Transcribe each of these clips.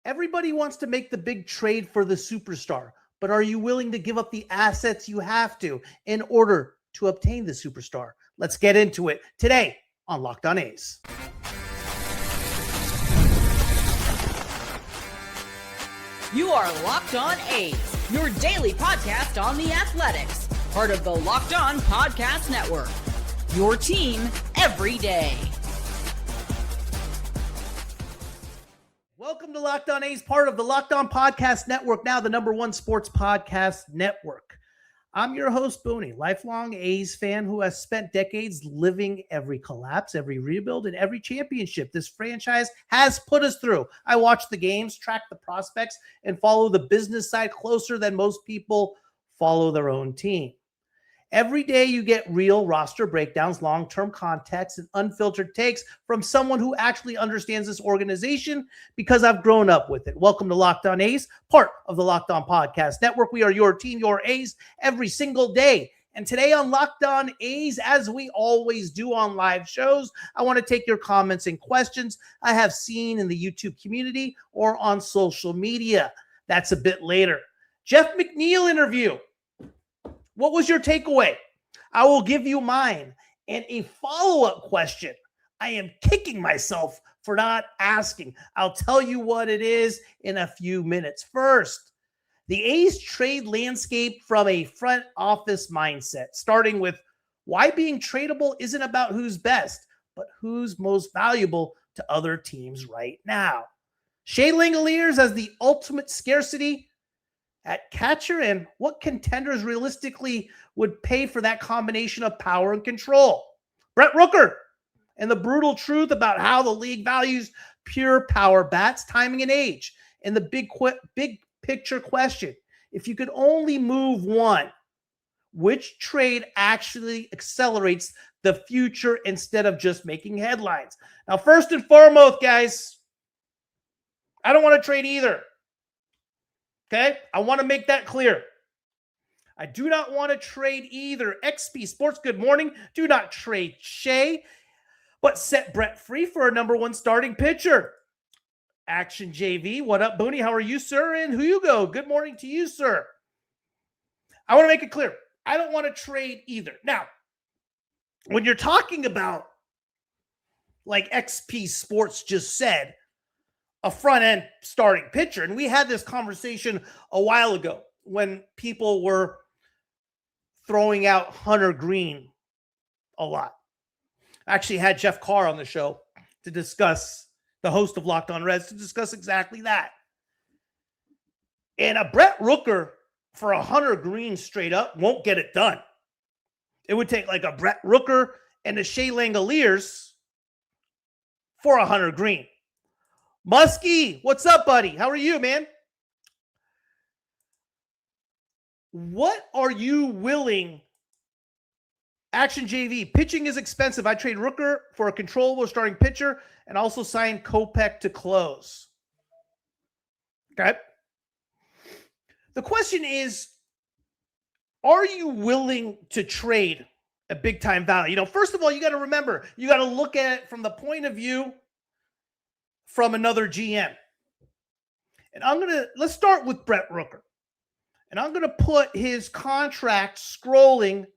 Everybody wants to make the big trade for the superstar, but are you willing to give up the assets you have to in order to obtain the superstar? Let's get into it today on Locked On A's. You are Locked On A's, your daily podcast on the Athletics, part of the Locked On Podcast Network, your team every day. Welcome to Locked On A's, part of the Locked On Podcast Network, now the #1 sports podcast network. I'm your host, Booney, lifelong A's fan who has spent decades living every collapse, every rebuild, and every championship this franchise has put us through. I watch the games, track the prospects, and follow the business side closer than most people follow their own team. Every day you get real roster breakdowns, long-term context, and unfiltered takes from someone who actually understands this organization because I've grown up with it. Welcome to Locked On A's, part of the Locked On Podcast Network. We are your team, your A's, every single day. And today on Locked On A's, as we always do on live shows, I want to take your comments and questions I have seen in the YouTube community or on social media. That's a bit later. Jeff McNeil interview. What was your takeaway? I will give you mine. And a follow-up question I am kicking myself for not asking. I'll tell you what it is in a few minutes. First, the A's trade landscape from a front office mindset, starting with why being tradable isn't about who's best, but who's most valuable to other teams right now. Shea Langeliers as the ultimate scarcity at catcher, and what contenders realistically would pay for that combination of power and control. Brent Rooker and the brutal truth about how the league values pure power bats, timing, and age. And the big picture question, if you could only move one, which trade actually accelerates the future instead of just making headlines? Now, first and foremost, guys, I don't want to trade either. Okay, I want to make that clear. I do not want to trade either. XP Sports, good morning. Do not trade Shea, but set Brent free for a #1 starting pitcher. Action JV, what up, Booney? How are you, sir? And Hugo, good morning to you, sir. I want to make it clear. I don't want to trade either. Now, when you're talking about, like XP Sports just said, a front-end starting pitcher. And we had this conversation a while ago when people were throwing out Hunter Green a lot. I actually had Jeff Carr on the show to discuss, the host of Locked On Reds, to discuss exactly that. And a Brent Rooker for a Hunter Green straight up won't get it done. It would take like a Brent Rooker and a Shea Langeliers for a Hunter Green. Muskie, what's up, buddy? How are you, man? What are you willing? Action JV, pitching is expensive. I trade Rooker for a controllable starting pitcher and also sign Kopech to close. Okay. The question is, are you willing to trade a big-time value? You know, first of all, you got to remember, you got to look at it from the point of view from another GM. And let's start with Brent Rooker. And I'm going to put his contract scrolling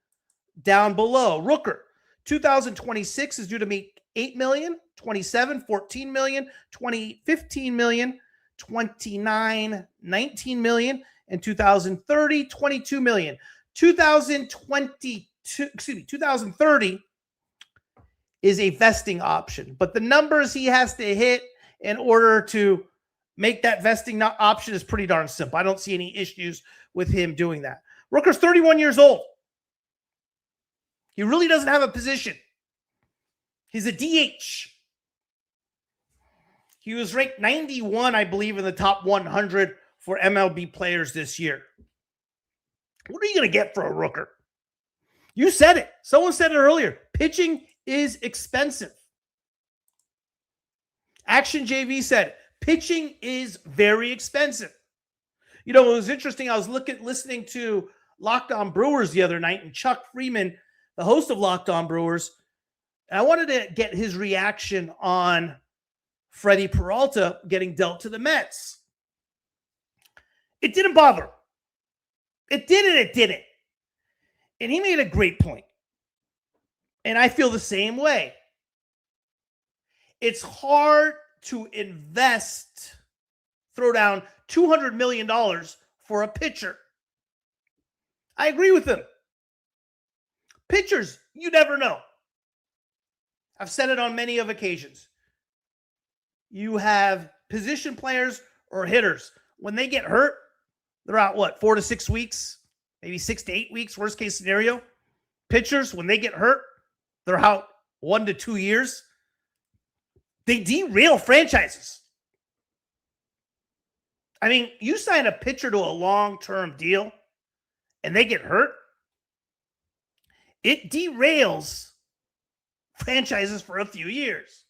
down below. Rooker, 2026 is due to make $8 million, 27, $14 million, 20, $15 million, 29, $19 million, and 2030, $22 million. 2030 is a vesting option, but the numbers he has to hit in order to make that vesting option is pretty darn simple. I don't see any issues with him doing that. Rooker's 31 years old. He really doesn't have a position. He's a DH. He was ranked 91, I believe, in the top 100 for MLB players this year. What are you going to get for a Rooker? You said it. Someone said it earlier. Pitching is expensive. Action JV said, pitching is very expensive. You know, it was interesting. I was listening to Locked On Brewers the other night, and Chuck Freeman, the host of Locked On Brewers, and I wanted to get his reaction on Freddie Peralta getting dealt to the Mets. It didn't bother him. It did and it didn't. And he made a great point. And I feel the same way. It's hard to throw down $200 million for a pitcher. I agree with him. Pitchers, you never know. I've said it on many of occasions. You have position players or hitters. When they get hurt, they're out, 4 to 6 weeks, maybe 6 to 8 weeks, worst case scenario. Pitchers, when they get hurt, they're out 1 to 2 years. They derail franchises. I mean, you sign a pitcher to a long-term deal and they get hurt, it derails franchises for a few years.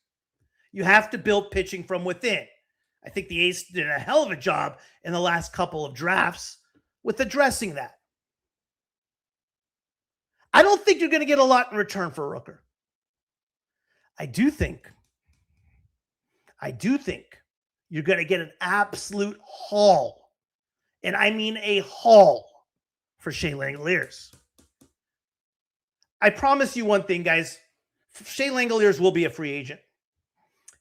You have to build pitching from within. I think the A's did a hell of a job in the last couple of drafts with addressing that. I don't think you're going to get a lot in return for Rooker. I do think you're going to get an absolute haul. And I mean a haul for Shea Langeliers. I promise you one thing, guys. Shea Langeliers will be a free agent.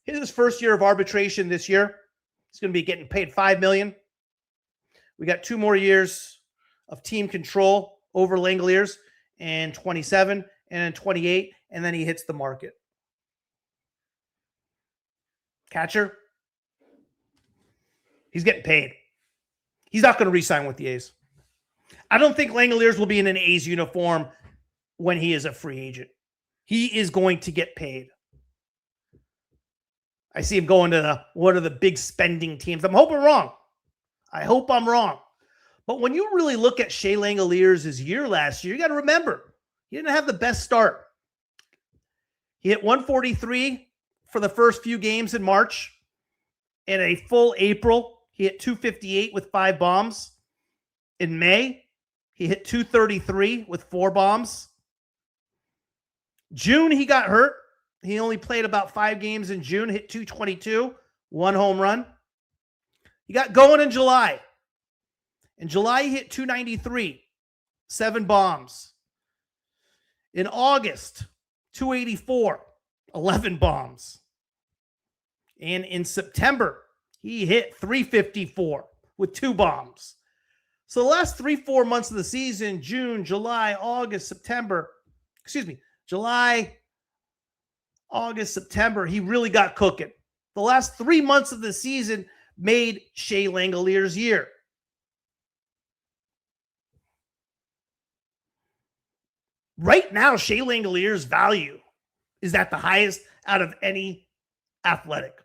His first year of arbitration this year, he's going to be getting paid $5 million. We got 2 more years of team control over Langeliers in 27 and in 28, and then he hits the market. Catcher, he's getting paid. He's not going to re-sign with the A's. I don't think Langeliers will be in an A's uniform when he is a free agent. He is going to get paid. I see him going to one of the big spending teams. I'm hoping wrong. I hope I'm wrong. But when you really look at Shea Langeliers' year last year, you got to remember, he didn't have the best start. He hit 143 for the first few games in March. In a full April, he hit 258 with 5 bombs. In May, he hit 233 with 4 bombs. June, he got hurt. He only played about 5 games in June, hit 222, 1 home run. He got going in July. In July, he hit 293, 7 bombs. In August, 284, 11 bombs. And in September, he hit 354 with 2 bombs. So the last 3-4 months of the season, June, July, August, September, July, August, September, he really got cooking. The last 3 months of the season made Shea Langeliers' year. Right now, Shea Langeliers' value is at the highest out of any athletic.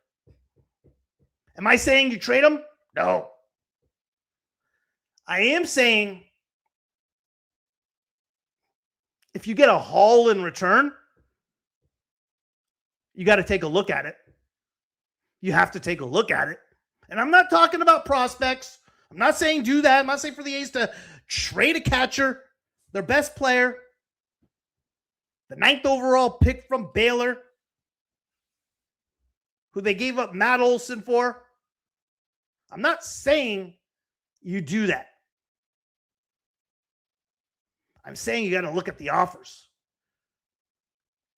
Am I saying you trade him? No. I am saying if you get a haul in return, you got to take a look at it. You have to take a look at it. And I'm not talking about prospects. I'm not saying do that. I'm not saying for the A's to trade a catcher, their best player, the 9th overall pick from Baylor, who they gave up Matt Olson for. I'm not saying you do that. I'm saying you got to look at the offers.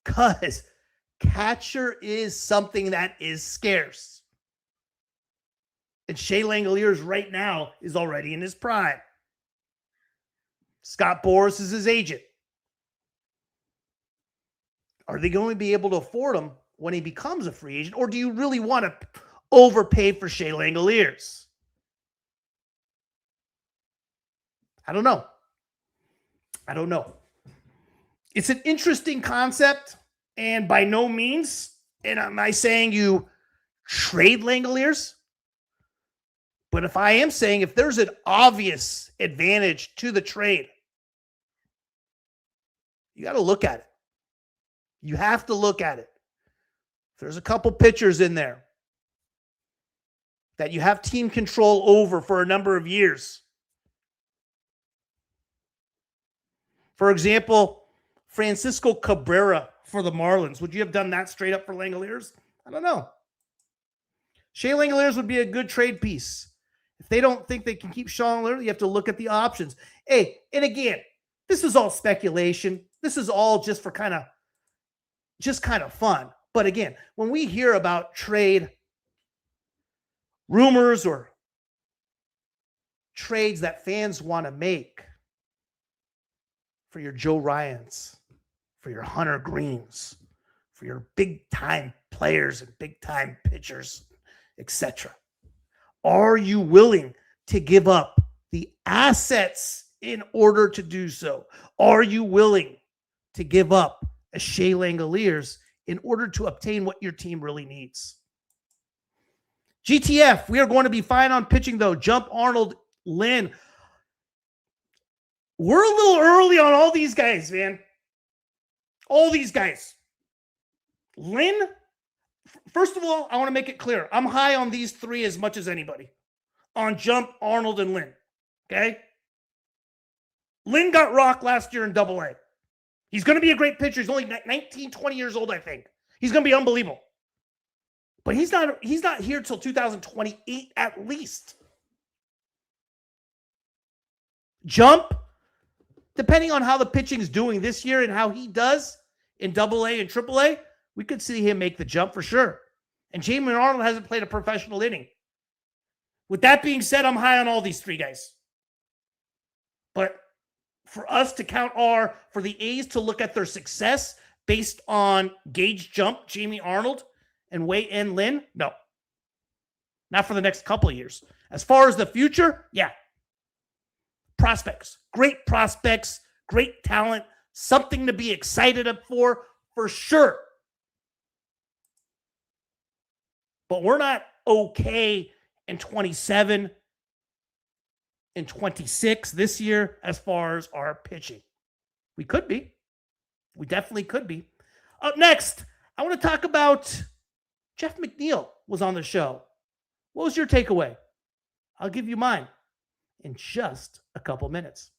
Because catcher is something that is scarce. And Shea Langeliers right now is already in his prime. Scott Boras is his agent. Are they going to be able to afford him when he becomes a free agent? Or do you really want to overpay for Shea Langeliers? I don't know. It's an interesting concept, and by no means am I saying you trade Langeliers. But if I am saying if there's an obvious advantage to the trade, you got to look at it. You have to look at it. If there's a couple pitchers in there that you have team control over for a number of years. For example, Francisco Cabrera for the Marlins. Would you have done that straight up for Langeliers? I don't know. Shea Langeliers would be a good trade piece. If they don't think they can keep Sean Langeliers, you have to look at the options. Hey, and again, this is all speculation. This is all just for kind of fun. But again, when we hear about trade rumors or trades that fans want to make for your Joe Ryans, for your Hunter Greens, for your big-time players and big-time pitchers, etc. Are you willing to give up the assets in order to do so? Are you willing to give up a Shea Langeliers in order to obtain what your team really needs? GTF, we are going to be fine on pitching, though. Jump Arnold, Lynn. We're a little early on all these guys, man. All these guys. Lynn, first of all, I want to make it clear. I'm high on these three as much as anybody. On Jump, Arnold, and Lynn. Okay? Lynn got rocked last year in Double-A. He's going to be a great pitcher. He's only 19, 20 years old, I think. He's going to be unbelievable. But he's not here till 2028 at least. Jump, depending on how the pitching is doing this year and how he does in Double-A and Triple-A, we could see him make the jump for sure. And Jamie Arnold hasn't played a professional inning. With that being said, I'm high on all these three guys. But for us to count for the A's to look at their success based on Gage Jump, Jamie Arnold, and Wei N. Lin, no. Not for the next couple of years. As far as the future, yeah. Prospects. Great prospects. Great talent. Something to be excited for sure. But we're not okay in 27 and 26 this year as far as our pitching. We could be. We definitely could be. Up next, I want to talk about Jeff McNeil was on the show. What was your takeaway? I'll give you mine in just a couple minutes.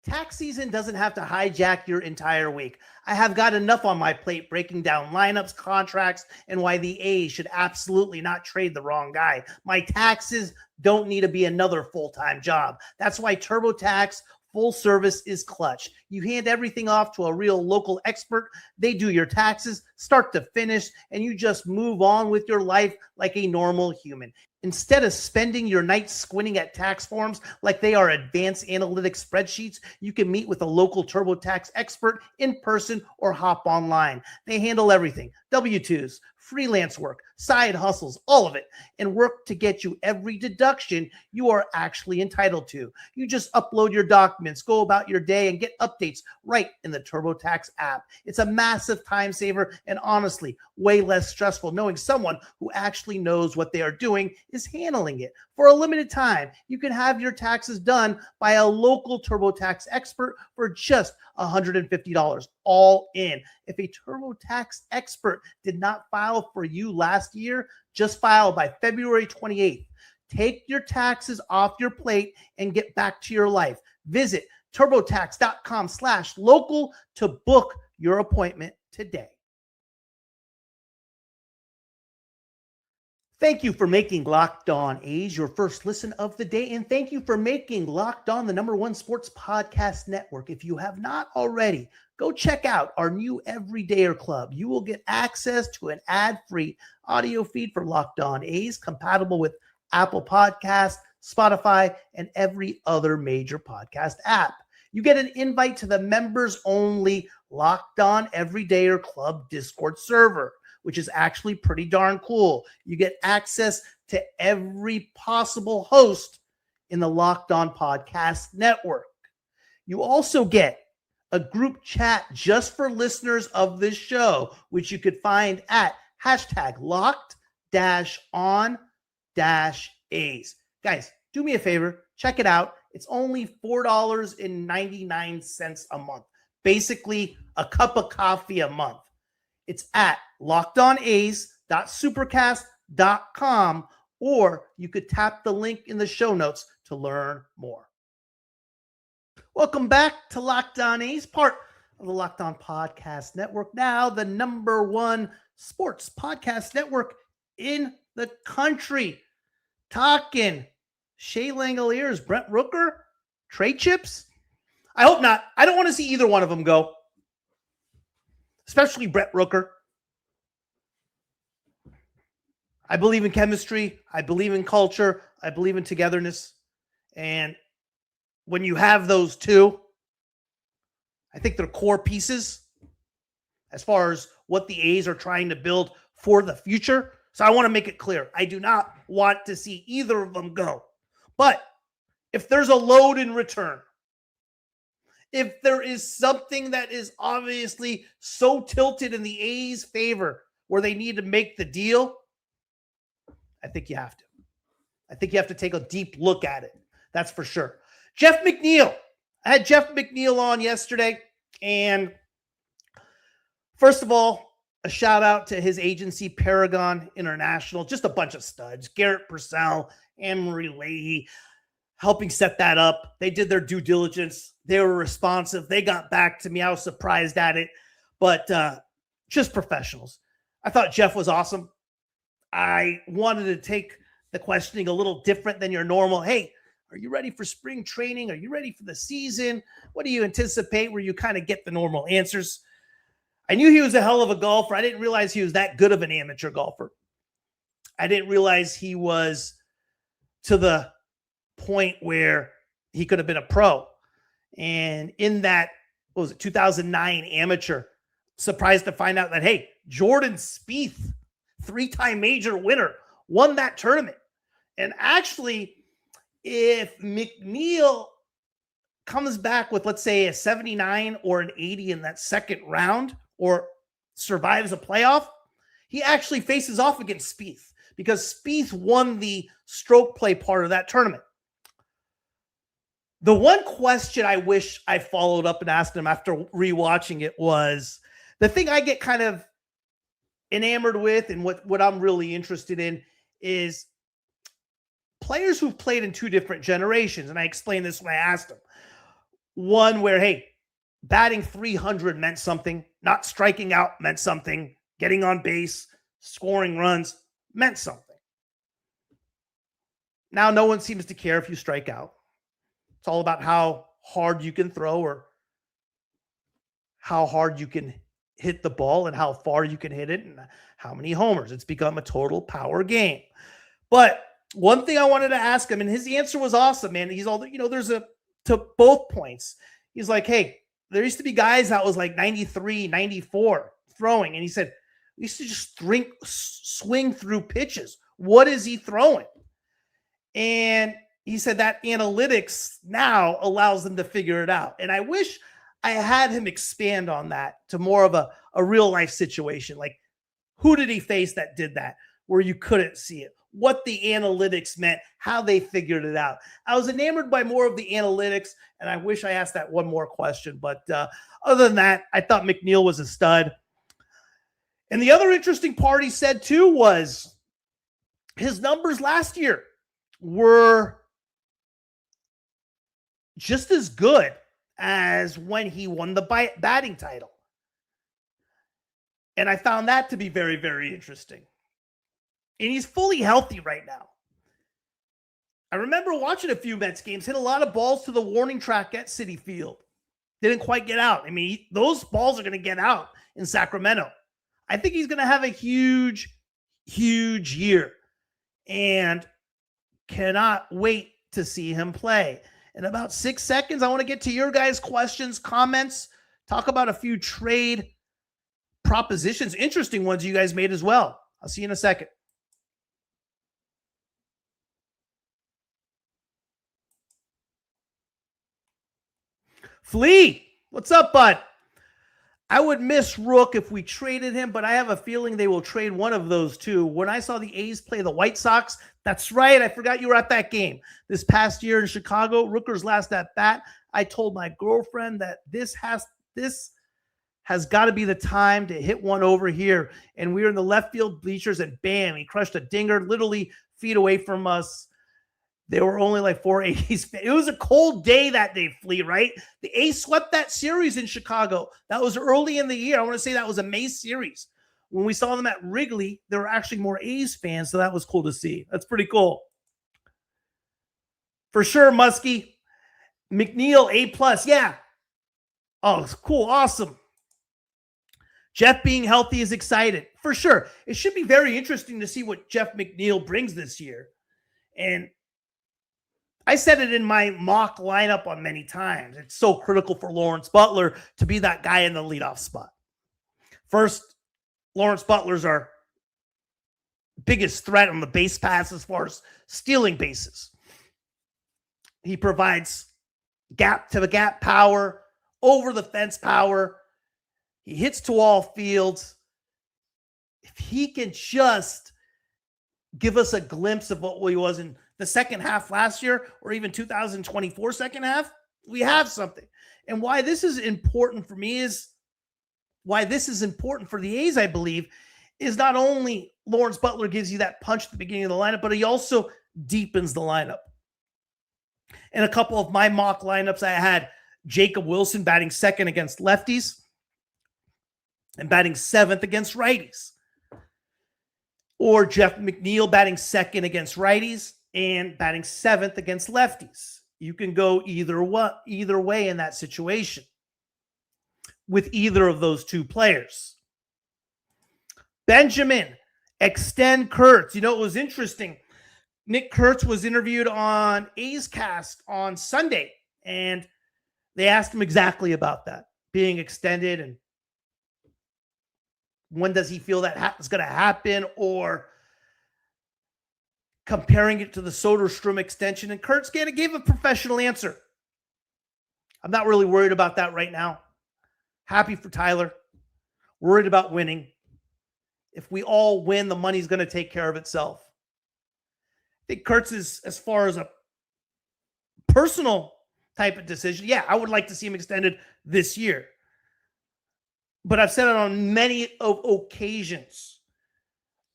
Tax season doesn't have to hijack your entire week. I have got enough on my plate breaking down lineups, contracts, and why the A's should absolutely not trade the wrong guy. My taxes don't need to be another full-time job. That's why TurboTax Full Service is clutch. You hand everything off to a real local expert. They do your taxes start to finish, and you just move on with your life like a normal human. Instead of spending your nights squinting at tax forms like they are advanced analytics spreadsheets, you can meet with a local TurboTax expert in person or hop online. They handle everything. W-2s, freelance work, side hustles, all of it, and work to get you every deduction you are actually entitled to. You just upload your documents, go about your day, and get updates right in the TurboTax app. It's a massive time saver and honestly, way less stressful knowing someone who actually knows what they are doing is handling it. For a limited time, you can have your taxes done by a local TurboTax expert for just $150 all in. If a TurboTax expert did not file for you last year, just file by February 28th. Take your taxes off your plate and get back to your life. Visit turbotax.com/local to book your appointment today. Thank you for making Locked On A's your first listen of the day, and thank you for making Locked On the #1 sports podcast network. If you have not already, go check out our new Everydayer Club. You will get access to an ad-free audio feed for Locked On A's, compatible with Apple Podcasts, Spotify, and every other major podcast app. You get an invite to the members-only Locked On Everydayer Club Discord server, which is actually pretty darn cool. You get access to every possible host in the Locked On Podcast Network. You also get a group chat just for listeners of this show, which you could find at #LockedOn-A's. Guys, do me a favor, check it out. It's only $4.99 a month. Basically, a cup of coffee a month. It's at lockedona's.supercast.com, or you could tap the link in the show notes to learn more. Welcome back to Locked On A's, part of the Locked On Podcast Network. Now, the #1 sports podcast network in the country. Talking Shea Langeliers, Brent Rooker, trade chips? I hope not. I don't want to see either one of them go, especially Brent Rooker. I believe in chemistry. I believe in culture. I believe in togetherness. And when you have those two, I think they're core pieces as far as what the A's are trying to build for the future. So I want to make it clear. I do not want to see either of them go. But if there's a load in return, if there is something that is obviously so tilted in the A's favor where they need to make the deal, I think you have to. I think you have to take a deep look at it. That's for sure. Jeff McNeil. I had Jeff McNeil on yesterday. And first of all, a shout out to his agency, Paragon International. Just a bunch of studs. Garrett Purcell, Anne-Marie Leahy, helping set that up. They did their due diligence. They were responsive. They got back to me. I was surprised at it. But just professionals. I thought Jeff was awesome. I wanted to take the questioning a little different than your normal. Hey, are you ready for spring training? Are you ready for the season? What do you anticipate? Where you kind of get the normal answers. I knew he was a hell of a golfer. I didn't realize he was that good of an amateur golfer. I didn't realize he was to the point where he could have been a pro. And in that, what was it, 2009 amateur, surprised to find out that, hey, Jordan Spieth, three-time major winner, won that tournament. And actually, if McNeil comes back with, let's say, a 79 or an 80 in that second round or survives a playoff, he actually faces off against Spieth because Spieth won the stroke play part of that tournament. The one question I wish I followed up and asked him after rewatching it was the thing I get kind of enamored with and what I'm really interested in is players who've played in two different generations. And I explained this when I asked him. One where, hey, batting 300 meant something, not striking out meant something, getting on base, scoring runs meant something. Now, no one seems to care if you strike out. It's all about how hard you can throw or how hard you can hit the ball and how far you can hit it and how many homers. It's become a total power game. But one thing I wanted to ask him, and his answer was awesome, man. He's all, there's to both points. He's like, hey, there used to be guys that was like 93, 94 throwing. And he said, we used to just swing through pitches. What is he throwing? And he said that analytics now allows them to figure it out. And I wish I had him expand on that to more of a real life situation. Like, who did he face that did that where you couldn't see it? What the analytics meant, how they figured it out. I was enamored by more of the analytics, and I wish I asked that one more question. But other than that, I thought McNeil was a stud. And the other interesting part he said, too, was his numbers last year were just as good as when he won the batting title. And I found that to be very, very interesting. And he's fully healthy right now. I remember watching a few Mets games, hit a lot of balls to the warning track at Citi Field. Didn't quite get out. I mean, those balls are going to get out in Sacramento. I think he's going to have a huge, huge year. And cannot wait to see him play. In about 6 seconds, I want to get to your guys' questions, comments, talk about a few trade propositions, interesting ones you guys made as well. I'll see you in a second. Flea, what's up, bud? I would miss Rook if we traded him, but I have a feeling they will trade one of those two. When I saw the A's play the White Sox, that's right, I forgot you were at that game. This past year in Chicago, Rooker's last at bat, I told my girlfriend that this has got to be the time to hit one over here. And we were in the left field bleachers, and bam, he crushed a dinger literally feet away from us. There were only like 4 A's. It was a cold day that day, Flea, right? The A's swept that series in Chicago. That was early in the year. I want to say that was a May series when we saw them at Wrigley, there were actually more A's fans, so that was cool to see. That's pretty cool. For sure, Muskie. McNeil, A+. Yeah. Oh, cool. Awesome. Jeff being healthy is excited. For sure. It should be very interesting to see what Jeff McNeil brings this year. And I said it in my mock lineup on many times. It's so critical for Lawrence Butler to be that guy in the leadoff spot. First, Lawrence Butler's our biggest threat on the base pass as far as stealing bases. He provides gap-to-the-gap power, over-the-fence power. He hits to all fields. If he can just give us a glimpse of what he was in the second half last year or even 2024 second half, we have something. And why this is important for me is why this is important for the A's, I believe, is not only Lawrence Butler gives you that punch at the beginning of the lineup, but he also deepens the lineup. In a couple of my mock lineups, I had Jacob Wilson batting second against lefties and batting seventh against righties. Or Jeff McNeil batting second against righties and batting seventh against lefties. You can go either way in that situation with either of those two players. Benjamin, extend Kurtz. You know, it was interesting. Nick Kurtz was interviewed on A's Cast on Sunday, and they asked him exactly about that, being extended, and when does he feel that is going to happen, or comparing it to the Soderstrom extension. And Kurtz kind of gave a professional answer. I'm not really worried about that right now. Happy for Tyler. Worried about winning. If we all win, the money's going to take care of itself. I think Kurtz is, as far as a personal type of decision, yeah, I would like to see him extended this year. But I've said it on many occasions.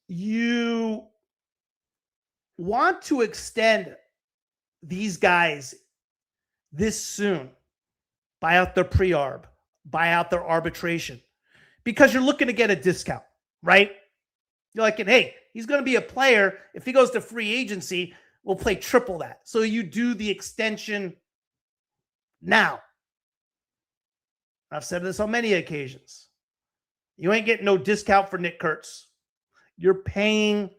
You want to extend these guys this soon, buy out their pre-arb, buy out their arbitration, because you're looking to get a discount, right? You're like, hey, he's going to be a player. If he goes to free agency, we'll play triple that. So you do the extension now. I've said this on many occasions. You ain't getting no discount for Nick Kurtz. You're paying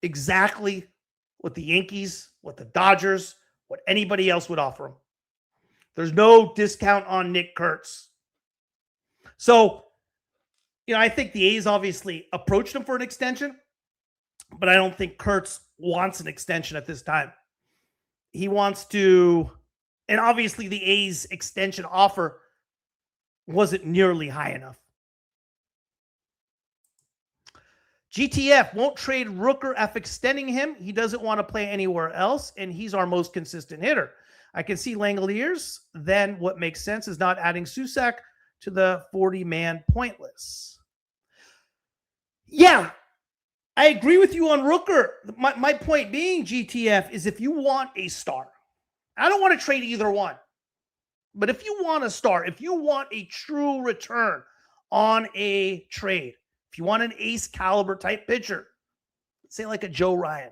exactly what the Yankees, what the Dodgers, what anybody else would offer him. There's no discount on Nick Kurtz. So, you know, I think the A's obviously approached him for an extension, but I don't think Kurtz wants an extension at this time. He wants to, and obviously the A's extension offer wasn't nearly high enough. GTF won't trade Rooker after extending him. He doesn't want to play anywhere else, and he's our most consistent hitter. I can see Langeliers. Then what makes sense is not adding Susak to the 40-man point list. Yeah, I agree with you on Rooker. My point being, GTF, is if you want a star, I don't want to trade either one. But if you want a star, if you want a true return on a trade, if you want an ace caliber type pitcher, let's say like a Joe Ryan,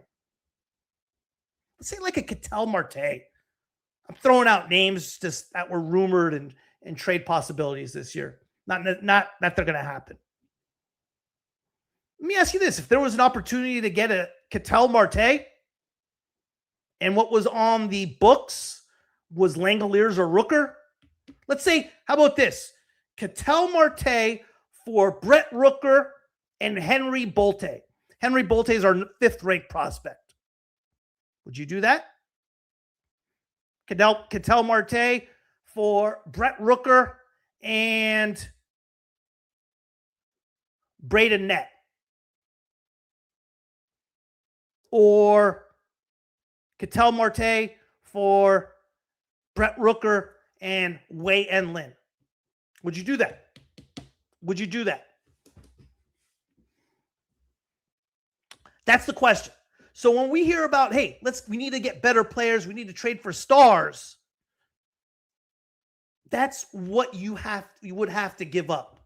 let's say like a Ketel Marte. I'm throwing out names just that were rumored and trade possibilities this year. Not that they're going to happen. Let me ask you this. If there was an opportunity to get a Ketel Marte and what was on the books was Langeliers or Rooker, let's say, how about this? Ketel Marte for Brent Rooker and Henry Bolte. Henry Bolte is our 5th-ranked prospect. Would you do that? Ketel Marte for Brent Rooker and Braden Nett. Or Ketel Marte for Brent Rooker and Wei and Lin. Would you do that? Would you do that? That's the question. So when we hear about, hey, we need to get better players, we need to trade for stars, that's what you would have to give up.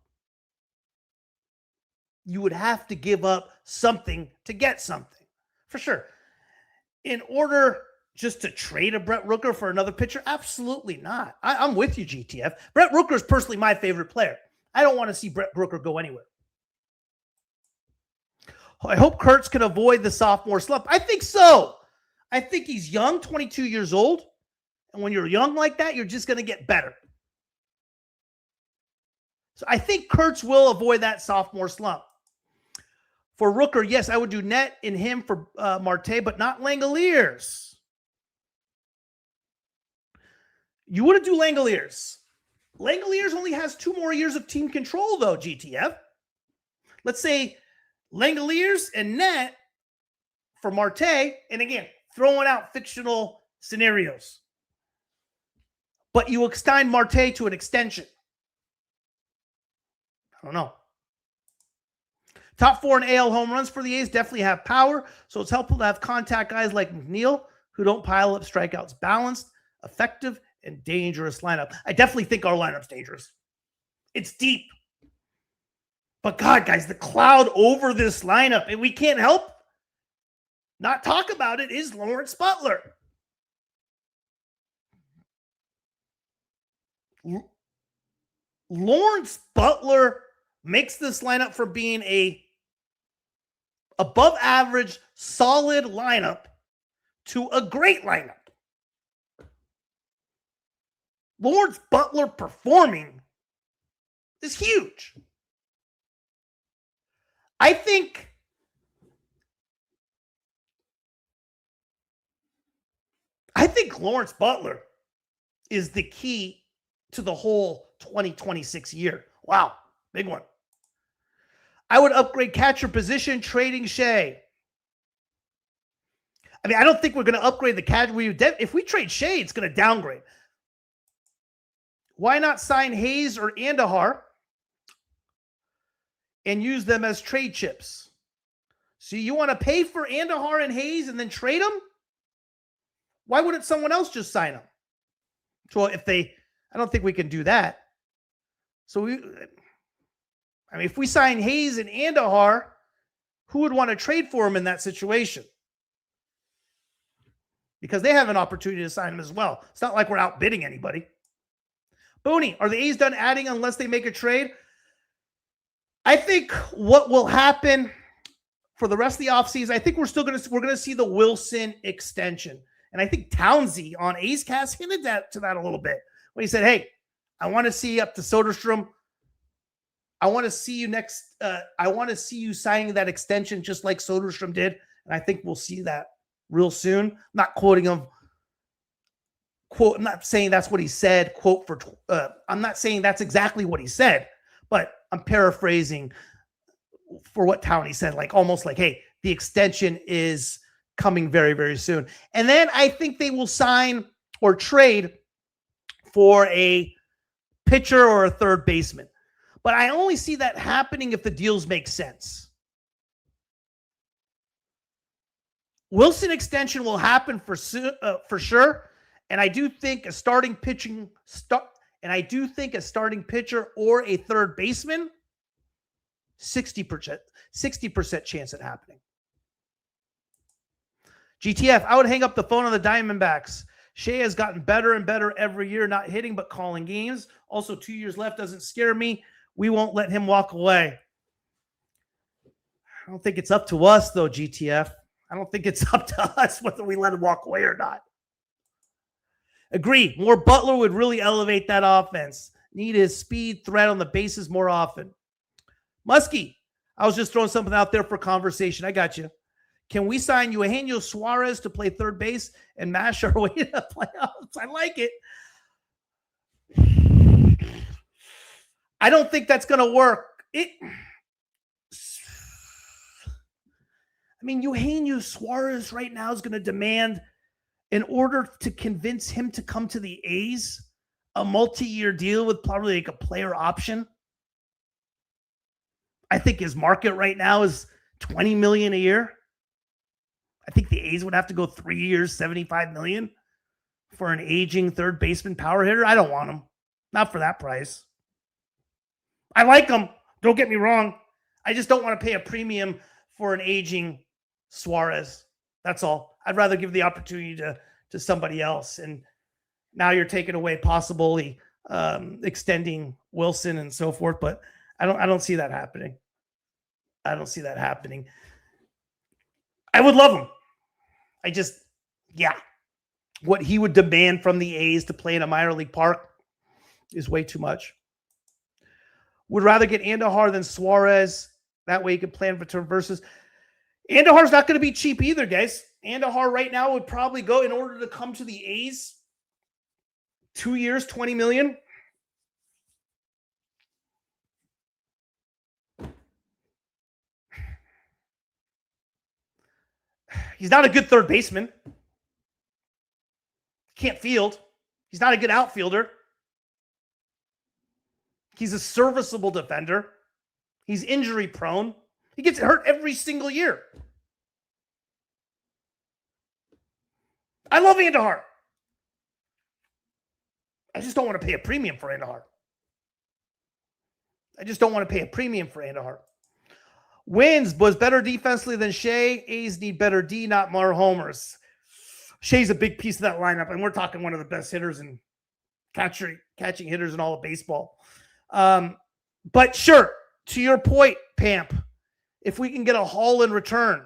You would have to give up something to get something, for sure. In order just to trade a Brent Rooker for another pitcher? Absolutely not. I'm with you, GTF. Brent Rooker is personally my favorite player. I don't want to see Brent Rooker go anywhere. I hope Kurtz can avoid the sophomore slump. I think so. I think he's young, 22 years old. And when you're young like that, you're just going to get better. So I think Kurtz will avoid that sophomore slump. For Rooker, yes, I would do net in him for Marte, but not Langeliers. You wouldn't do Langeliers. Langeliers only has 2 more years of team control, though, GTF. Let's say Langeliers and net for Marte, and again, throwing out fictional scenarios. But you extend Marte to an extension. I don't know. Top 4 in AL home runs for the A's definitely have power, so it's helpful to have contact guys like McNeil who don't pile up strikeouts. Balanced, effective, and dangerous lineup. I definitely think our lineup's dangerous. It's deep. But God, guys, the cloud over this lineup, and we can't help not talk about it, is Lawrence Butler. Lawrence Butler makes this lineup from being a above average, solid lineup to a great lineup. Lawrence Butler performing is huge. I think Lawrence Butler is the key to the whole 2026 year. Wow, big one. I would upgrade catcher position, trading Shea. I mean, I don't think we're going to upgrade the catcher. If we trade Shea, it's going to downgrade. Why not sign Hayes or Andahar and use them as trade chips? So you want to pay for Andahar and Hayes and then trade them? Why wouldn't someone else just sign them? So I don't think we can do that. So if we sign Hayes and Andahar, who would want to trade for him in that situation? Because they have an opportunity to sign him as well. It's not like we're outbidding anybody. Booney, are the A's done adding unless they make a trade? I think what will happen for the rest of the offseason, I think we're going to see the Wilson extension. And I think Townsy on A's Cast hinted to that a little bit when he said, hey, I want to see you up to Soderstrom. I want to see you next. I want to see you signing that extension just like Soderstrom did. And I think we'll see that real soon. I'm not quoting him. I'm not saying that's what he said. I'm not saying that's exactly what he said, but I'm paraphrasing for what Townsy said, like almost like, hey, the extension is coming very, very soon. And then I think they will sign or trade for a pitcher or a third baseman. But I only see that happening if the deals make sense. Wilson extension will happen for sure. And I do think a starting pitcher or a third baseman, 60% chance at happening. GTF, I would hang up the phone on the Diamondbacks. Shea has gotten better and better every year, not hitting, but calling games. Also, 2 years left doesn't scare me. We won't let him walk away. I don't think it's up to us, though, GTF. I don't think it's up to us whether we let him walk away or not. Agree. More Butler would really elevate that offense. Need his speed, threat on the bases more often. Muskie, I was just throwing something out there for conversation. I got you. Can we sign Eugenio Suarez to play third base and mash our way to the playoffs? I like it. I don't think that's going to work. Eugenio Suarez right now is going to demand, in order to convince him to come to the A's, a multi-year deal with probably like a player option. I think his market right now is $20 million a year. I think the A's would have to go 3 years, $75 million for an aging third baseman power hitter. I don't want him. Not for that price. I like him. Don't get me wrong. I just don't want to pay a premium for an aging Suarez. That's all. I'd rather give the opportunity to somebody else. And now you're taking away possibly extending Wilson and so forth, but I don't see that happening. I don't see that happening. I would love him. What he would demand from the A's to play in a minor league park is way too much. Would rather get Andujar than Suarez. That way you can plan for term versus. Andujar's not going to be cheap either, guys. Andujar right now would probably go, in order to come to the A's, 2 years, $20 million. He's not a good third baseman. Can't field. He's not a good outfielder. He's a serviceable defender. He's injury prone. He gets hurt every single year. I love Andujar. I just don't want to pay a premium for Andujar. Wins was better defensively than Shea. A's need better D, not more homers. Shea's a big piece of that lineup, and we're talking one of the best hitters and catching hitters in all of baseball. But sure, to your point, Pamp, if we can get a haul in return,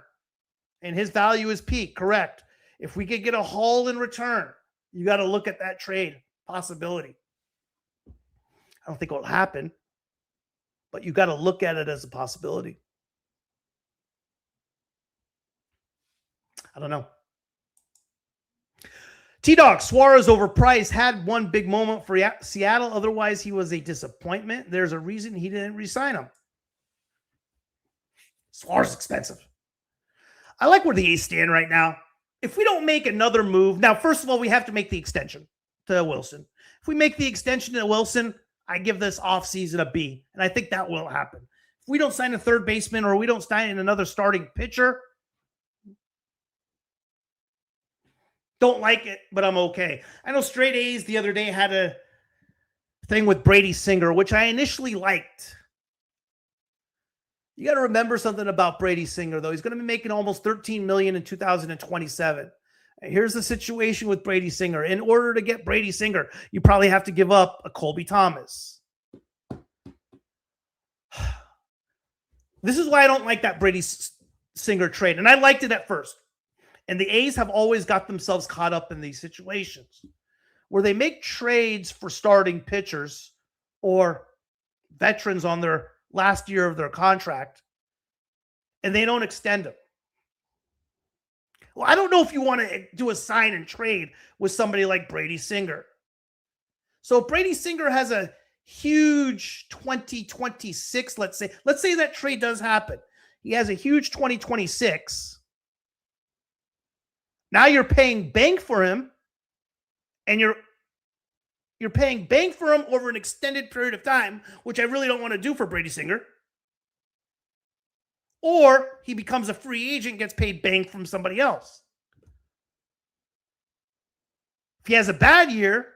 and his value is peak, correct. If we could get a haul in return, you got to look at that trade possibility. I don't think it will happen, but you got to look at it as a possibility. I don't know. T-Dog, Suarez overpriced, had one big moment for Seattle. Otherwise, he was a disappointment. There's a reason he didn't re-sign him. Suarez is expensive. I like where the A's stand right now. If we don't make another move, now, first of all, we have to make the extension to Wilson. If we make the extension to Wilson, I give this offseason a B, and I think that will happen. If we don't sign a third baseman or we don't sign another starting pitcher, don't like it, but I'm okay. I know Straight A's the other day had a thing with Brady Singer, which I initially liked. You got to remember something about Brady Singer, though. He's going to be making almost $13 million in 2027. Here's the situation with Brady Singer. In order to get Brady Singer, you probably have to give up a Colby Thomas. This is why I don't like that Brady Singer trade. And I liked it at first. And the A's have always got themselves caught up in these situations where they make trades for starting pitchers or veterans on their last year of their contract, and they don't extend them. Well, I don't know if you want to do a sign and trade with somebody like Brady Singer. So if Brady Singer has a huge 2026, let's say that trade does happen. He has a huge 2026. Now you're paying bank for him, and you're paying bank for him over an extended period of time, which I really don't want to do for Brady Singer. Or he becomes a free agent, gets paid bank from somebody else. If he has a bad year,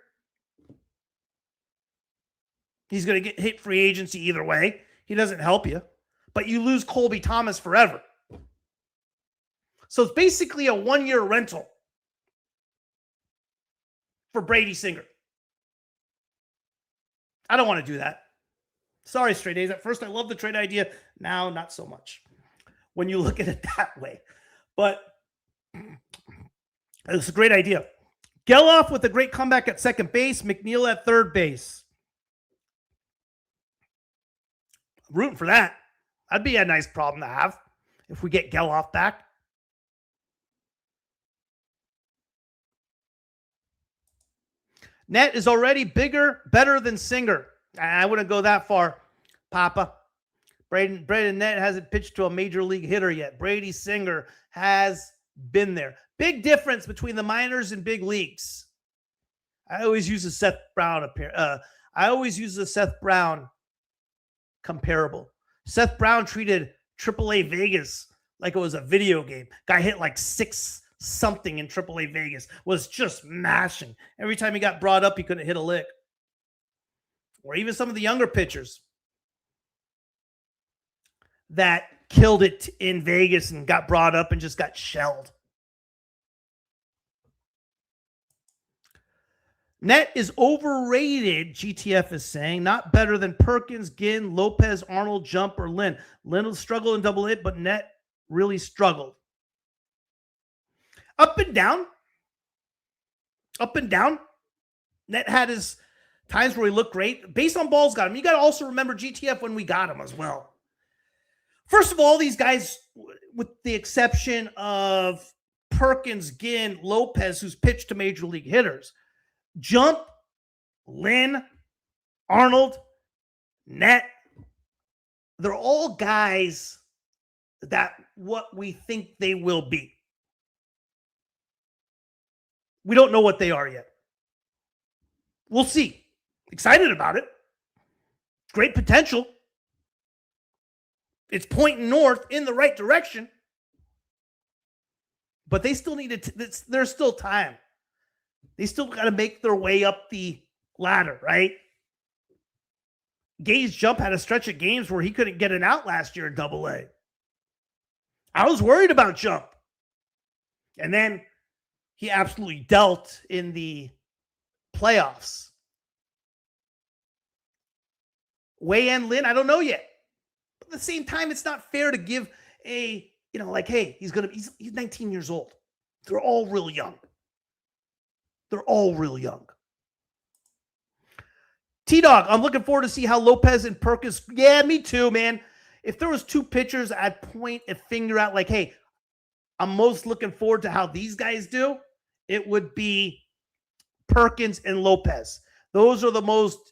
he's going to get hit free agency either way. He doesn't help you, but you lose Colby Thomas forever. So it's basically a one-year rental for Brady Singer. I don't want to do that. Sorry, Straight A's. At first, I loved the trade idea. Now, not so much when you look at it that way. But it's a great idea. Geloff with a great comeback at second base. McNeil at third base. Rooting for that. That'd be a nice problem to have if we get Geloff back. Net is already bigger, better than Singer. I wouldn't go that far, Papa. Braden Net hasn't pitched to a major league hitter yet. Brady Singer has been there. Big difference between the minors and big leagues. I always use the Seth Brown comparable. Seth Brown treated AAA Vegas like it was a video game. Guy hit like 6 something in AAA Vegas, was just mashing. Every time he got brought up, he couldn't hit a lick. Or even some of the younger pitchers. that killed it in Vegas and got brought up and just got shelled. Net is overrated, GTF is saying. Not better than Perkins, Ginn, Lopez, Arnold, Jump, or Lynn. Lynn will struggle in double it, but Net really struggled. Up and down. Up and down. Net had his times where he looked great. Based on balls got him. You got to also remember GTF when we got him as well. First of all, these guys, with the exception of Perkins, Ginn, Lopez, who's pitched to major league hitters, Jump, Lynn, Arnold, Net, they're all guys that what we think they will be. We don't know what they are yet. We'll see. Excited about it. Great potential. It's pointing north in the right direction. But they still need it. There's still time. They still got to make their way up the ladder, right? Gay's Jump had a stretch of games where he couldn't get an out last year in Double-A. I was worried about Jump. And then he absolutely dealt in the playoffs. Wei and Lin, I don't know yet. But at the same time, it's not fair to give a, hey, he's 19 years old. They're all real young. They're all real young. T-Dog, I'm looking forward to see how Lopez and Perkins. Yeah, me too, man. If there was two pitchers, I'd point a finger at like, hey, I'm most looking forward to how these guys do. It would be Perkins and Lopez. Those are the most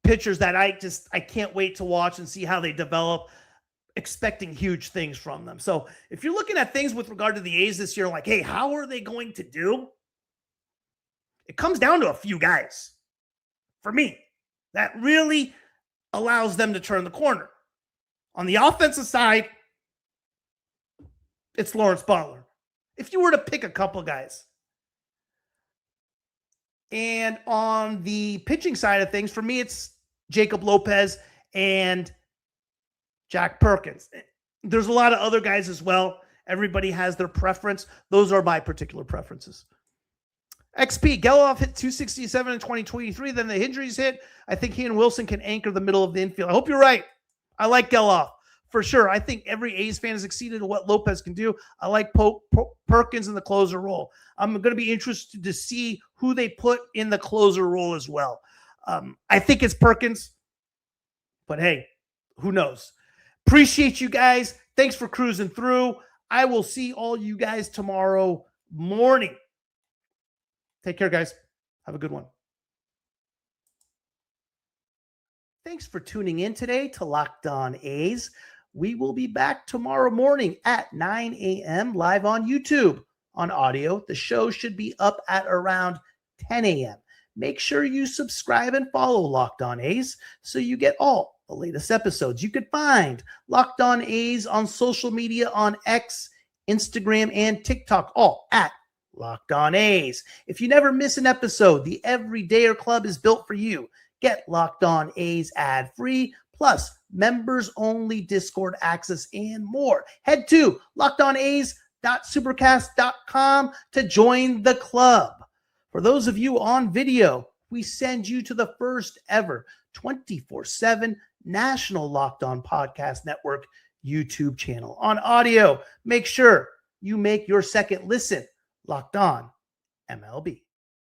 pitchers that I can't wait to watch and see how they develop, expecting huge things from them. So if you're looking at things with regard to the A's this year, like, hey, how are they going to do? It comes down to a few guys for me that really allows them to turn the corner. On the offensive side, it's Lawrence Butler. If you were to pick a couple guys. And on the pitching side of things, for me, it's Jacob Lopez and Jack Perkins. There's a lot of other guys as well. Everybody has their preference. Those are my particular preferences. XP, Geloff hit 267 in 2023. Then the injuries hit. I think he and Wilson can anchor the middle of the infield. I hope you're right. I like Geloff for sure. I think every A's fan has exceeded what Lopez can do. I like Perkins in the closer role. I'm going to be interested to see who they put in the closer role as well. I think it's Perkins, but hey, who knows? Appreciate you guys. Thanks for cruising through. I will see all you guys tomorrow morning. Take care, guys. Have a good one. Thanks for tuning in today to Locked On A's. We will be back tomorrow morning at 9 a.m. live on YouTube. On audio, the show should be up at around 10 a.m. Make sure you subscribe and follow Locked On A's so you get all the latest episodes. You could find Locked On A's on social media on X, Instagram, and TikTok, all at Locked On A's. If you never miss an episode, the Everydayer Club is built for you. Get Locked On A's ad-free, plus members-only Discord access and more. Head to lockedona's.supercast.com to join the club. For those of you on video, we send you to the first ever 24/7 National Locked On Podcast Network YouTube channel. On audio, make sure you make your second listen Locked On MLB.